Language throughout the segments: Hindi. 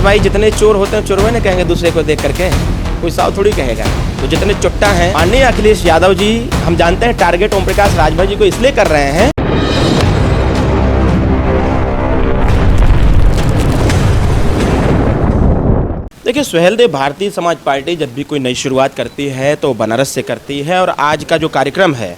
अरे भाई जितने चोर होते हैं चोरवे ने कहेंगे दूसरे को देख करके, कोई साव थोड़ी कहेगा। तो जितने चुट्टा हैं माननीय अखिलेश यादव जी, हम जानते हैं टारगेट ओम प्रकाश राजभर जी को इसलिए कर रहे हैं। देखिए सुहेलदेव भारतीय समाज पार्टी जब भी कोई नई शुरुआत करती है तो बनारस से करती है, और आज का जो कार्यक्रम है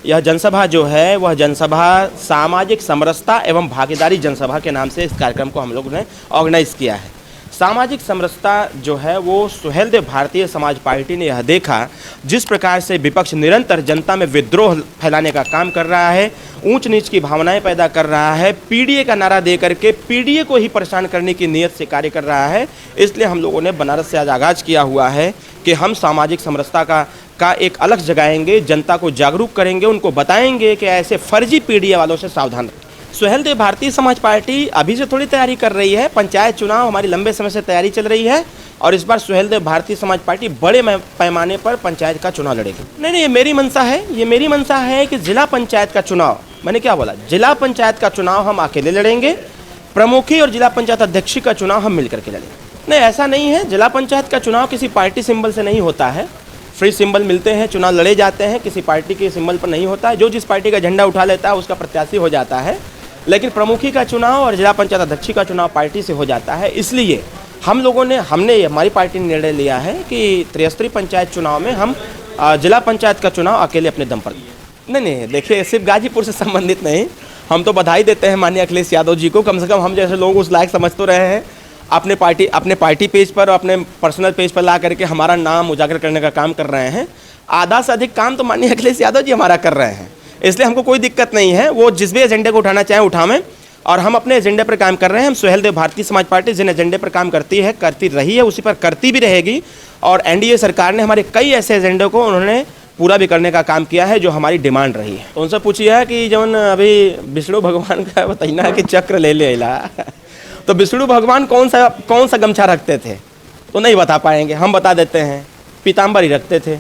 यह जनसभा जो है वह जनसभा सामाजिक समरसता एवं भागीदारी जनसभा के नाम से इस कार्यक्रम को हम लोगों ने ऑर्गेनाइज किया है। सामाजिक समरसता जो है वो सुहेलदेव भारतीय समाज पार्टी ने यह देखा जिस प्रकार से विपक्ष निरंतर जनता में विद्रोह फैलाने का काम कर रहा है, ऊंच नीच की भावनाएं पैदा कर रहा है, पीडीए का नारा दे करके पीडीए को ही परेशान करने की नीयत से कार्य कर रहा है। इसलिए हम लोगों ने बनारस से आज आगाज़ किया हुआ है कि हम सामाजिक समरसता का एक अलग जगाएंगे, जनता को जागरूक करेंगे, उनको बताएंगे कि ऐसे फर्जी पीडीए वालों से सावधान रहें। सुहेलदेव भारतीय समाज पार्टी अभी से थोड़ी तैयारी कर रही है, पंचायत चुनाव हमारी लंबे समय से तैयारी चल रही है और इस बार सुहेलदेव भारतीय समाज पार्टी बड़े पैमाने पर पंचायत का चुनाव लड़ेगी। नहीं, ये मेरी मंशा है कि जिला पंचायत का चुनाव, मैंने क्या बोला, जिला पंचायत का चुनाव हम अकेले लड़ेंगे, प्रमुखी और जिला पंचायत अध्यक्ष का चुनाव हम मिलकर के लड़ेंगे। नहीं, ऐसा नहीं है, जिला पंचायत का चुनाव किसी पार्टी सिंबल से नहीं होता है, फ्री सिंबल मिलते हैं, चुनाव लड़े जाते हैं, किसी पार्टी के सिंबल पर नहीं होता है। जो जिस पार्टी का झंडा उठा लेता है उसका प्रत्याशी हो जाता है, लेकिन प्रमुखी का चुनाव और जिला पंचायत अध्यक्ष का चुनाव पार्टी से हो जाता है। इसलिए हमारी पार्टी ने निर्णय लिया है कि त्रिस्तरीय पंचायत चुनाव में हम जिला पंचायत का चुनाव अकेले अपने दम पर। नहीं, देखिए सिर्फ गाजीपुर से संबंधित नहीं, हम तो बधाई देते हैं माननीय अखिलेश यादव जी को, कम से कम हम जैसे लोग उस लायक समझ तो रहे हैं अपने पार्टी पेज पर और अपने पर्सनल पेज पर ला करके हमारा नाम उजागर करने का काम कर रहे हैं। आधा से अधिक काम तो माननीय अखिलेश यादव जी हमारा कर रहे हैं, इसलिए हमको कोई दिक्कत नहीं है। वो जिस भी एजेंडे को उठाना चाहें उठावें, और हम अपने एजेंडे पर काम कर रहे हैं। हम सुहेलदेव भारतीय समाज पार्टी जिन एजेंडे पर काम करती रही है उसी पर करती भी रहेगी, और एनडीए सरकार ने हमारे कई ऐसे एजेंडे को उन्होंने पूरा भी करने का काम किया है जो हमारी डिमांड रही है। तो उनसे पूछिए है कि जब अभी विष्णु भगवान का बताइना है कि चक्र ले लेला तो विष्णु भगवान कौन सा गमछा रखते थे तो नहीं बता पाएंगे, हम बता देते हैं, पीताम्बर ही रखते थे।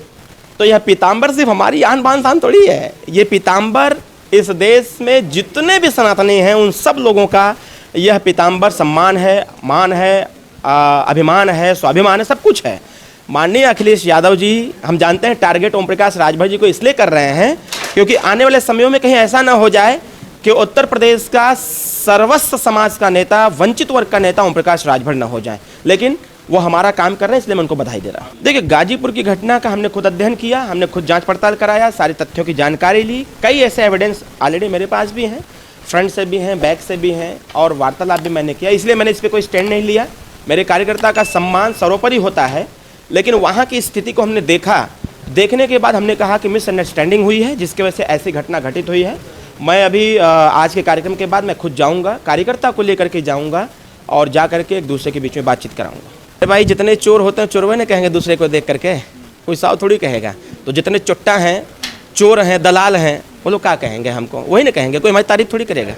तो यह पीताम्बर सिर्फ हमारी आन बान शान थोड़ी है, ये पीताम्बर इस देश में जितने भी सनातनी हैं उन सब लोगों का यह पीताम्बर सम्मान है, मान है, अभिमान है, स्वाभिमान है, सब कुछ है। माननीय अखिलेश यादव जी, हम जानते हैं टारगेट ओम प्रकाश राजभर जी को इसलिए कर रहे हैं क्योंकि आने वाले समयों में कहीं ऐसा ना हो जाए कि उत्तर प्रदेश का सर्वस्व समाज का नेता, वंचित वर्ग का नेता ओम प्रकाश राजभर न हो जाए, लेकिन वो हमारा काम कर रहे हैं, इसलिए मैं उनको बधाई दे रहा हूँ। देखिए गाजीपुर की घटना का हमने खुद अध्ययन किया, हमने खुद जांच पड़ताल कराया, सारे तथ्यों की जानकारी ली, कई ऐसे एविडेंस ऑलरेडी मेरे पास भी हैं, फ्रंट से भी हैं, बैक से भी हैं, और वार्तालाप भी मैंने किया, इसलिए मैंने इस पर कोई स्टैंड नहीं लिया। मेरे कार्यकर्ता का सम्मान सर्वोपरि होता है, लेकिन वहाँ की स्थिति को हमने देखने के बाद हमने कहा कि मिसअंडरस्टैंडिंग हुई है जिसकी वजह से ऐसी घटना घटित हुई है। मैं अभी आज के कार्यक्रम के बाद मैं खुद जाऊँगा, कार्यकर्ता को लेकर के जाऊँगा और जा करके एक दूसरे के बीच में बातचीत कराऊँगा। अरे भाई जितने चोर होते हैं चोरवे ने कहेंगे दूसरे को देख करके, कोई साव थोड़ी कहेगा। तो जितने चुट्टा हैं, चोर हैं, दलाल हैं, वो लोग क्या कहेंगे हमको, वही ना कहेंगे, कोई हमारी तारीफ थोड़ी करेगा।